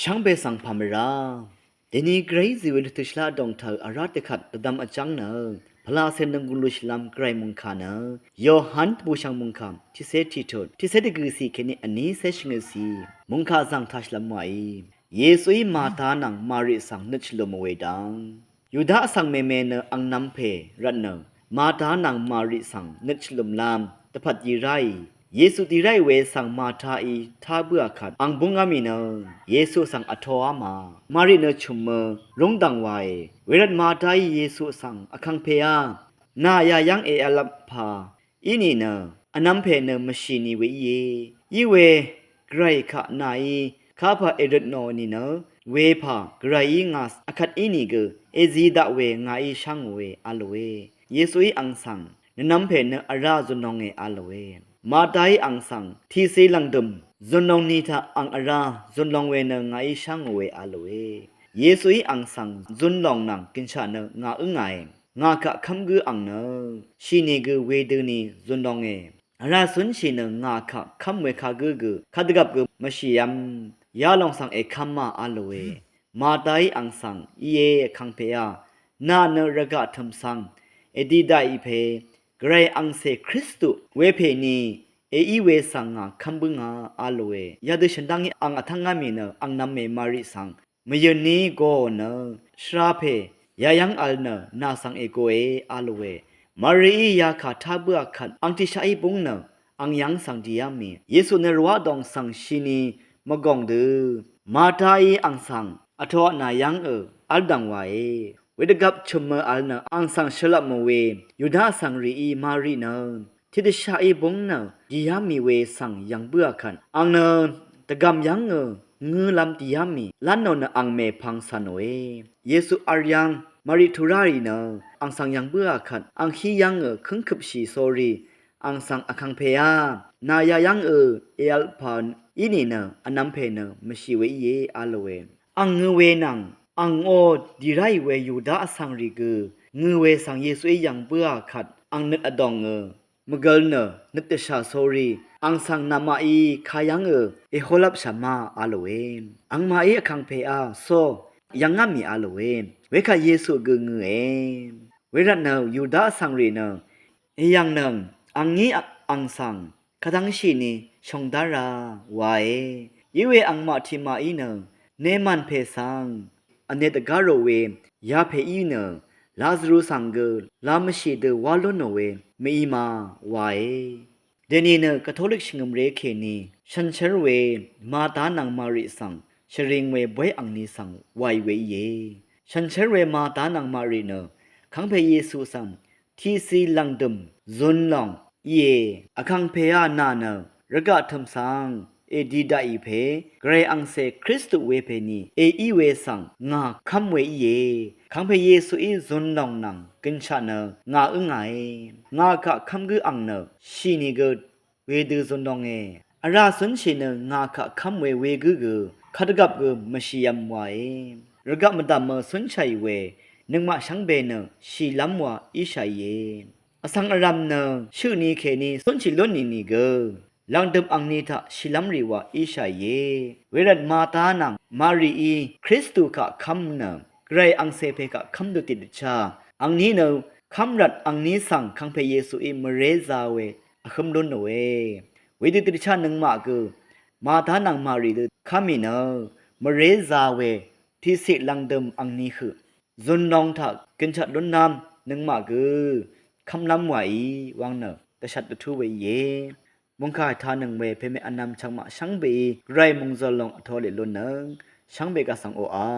ช่างเบสังพามราเดนีเกรซิวิลตุชลาดองเธออาราติขัดตดำอจังเนอพลาเซนดังกุลุชลามไกรมุงคาเนอยอหันบูชังมุงคามที่เซติโตที่เซติกรีเคนีอันนี้เซชงซีมุงคาสังทัชลามไวเยซุยมาตานังมาริสังนึชลมเวดังยูดาสังเมเมเนอังนัมเพรันเนมาตานังมาริสังนึชลมลามตะพัดยีไรเยซูตีไรเวสังมาทาอีทาเบือขัดอังบุงอามีเนเยซูสังอทออามาริเนชุมเมรงดังไวเวรัตมาทาอีเยซูสังอคังเพยานายายังเออลับพาอินีเนอนัมเพเนมชีนีเวเยยีเวไกรขะนายข้าพาเอรดโนนีเนเวพาไกรงัสอคัดอินีเกเอซีดาเวงายช่างเวอลเวเยซูอีอังสังนัมเพเนอราจุนองเออลเวมาไดอังสังที่สีลังดมจนลองนิทาอังอาราจนลองเวนงาอิช่างเวอาลเวเยซูอังสังจนลองนังกินชาเนงาอึงไงงากะคำกืออังเนชีนีกือเวดนีจนลองเออาราสุนชีเนงาคะคำเวคากือกือคัดกับกือมชียมยาลองสังเอคัมมาอาลเวมาไดอังสังเยคังเปียนาเนรกะทำสังเอดีไดอีเพไกรอังเซคริสตุเวเพนีเออีเวสังงาคัมบุงาอาลเวยาดฉันดังอังอัทังงามีเนอังนำเมมาริสังมยนีโกเนชราเพยายังอัลเนนาสังเอโกเออาลเวมารียาคาทาเบือขัดอังติชาอีบุงเนอังยังสังดิยามีเยซูเนรวาดองสังชินีมกองดือมาทายอังสังอทอนายังอัลดังไวเวดกับชมเมอัลเนอังสังชลับมเวยูดาสังรีมารีเนที่ดิชาอีบงเนดิยามีเวสังยังเบื่อขันอังเนตะกำยังงือลำดิยามีลันโนนอังเมพังสันเวเยซูอาร์ยังมาริทุรารีเนอังสังยังเบื่อขันอังฮียังคึงคึบชีโซรีอังสังอคังเพยานายายังเอลพันอินีเนอนัมเพเนมชิเวเยอาลเวอังเงเวนังอังโอดีไรเวยูดาสังริกเงเวสังเยซูยังเบื่อขัดอังนึกอดองมกลเนนึกแต่ชาโซรีอังสังนามาอีขายังเอโฮลับชามาอาลเวอังมาอีอคังเพอาโซยังงามีอาลเวเวคาเยซูเงเอเวรัตเนยูดาสังรีเนเอยังเนอังงี้อังสังคดังชีนีชงดาราวาเยเวอังมาทิมาอีเนเนมันเพสังอันเนตกาโรเวยาเพอีเนลาซารุสังเกลามชีเดวาโลโนเวมีมาวายเดนีเนคาทอลิกชิงมเรเคนีฉันเชรเวมาตานังมาริสังชริงเวบวยอังนีสังวายเวเยฉันเชรเวมาตานังมาริเนขังเพเยซูสังที่สีลังดมซุนลองเยอคังเพยานาเนระกะทำสังเอดีดาอีเพเกรอังเซคริสตุเวเพนีเออีเวสังงาคัมเวเยขังเพเยซูอีซุนลองนังกินชาเนงาอึงไงงากะคัมกืออังเนชีนีเกเวดูซุนลองเออาราสุนชีเนงากะคัมเวเวกือคัดกับกือมชียมไวระกะมดามสุนชัยเวนึงมาชังเบเนชีลัมวาอิชัยเยอสังอรัมเนชื่อนี้เคนีสุนชิลนีนีเกลังดมอังนีทะชิลัมรีวาอิชัยเยเวรัตมาตานังมารีอีคริสตุกะคัมเนไกรอังเซเพกะคัมดุติดชาอังนี้เนคัมรัดอังนี้สังคังเพเยซูอิมเรซาเวอะคัมลุนเวเวดิติดชานึงมาเกมาตานังมารีดคามิเนมเรซาเวที่สิลังดมอังนี้คือจุนนองทักกินชัดลุนนำนึงมาคือคำลำไหววังเนแต่ชัดตุเวเยมุงค่าทานึงเวเพเมอันนำช่างมาช่างเบไรมุงจลองอทอเลลุนนึงช่างเบกะสังโออา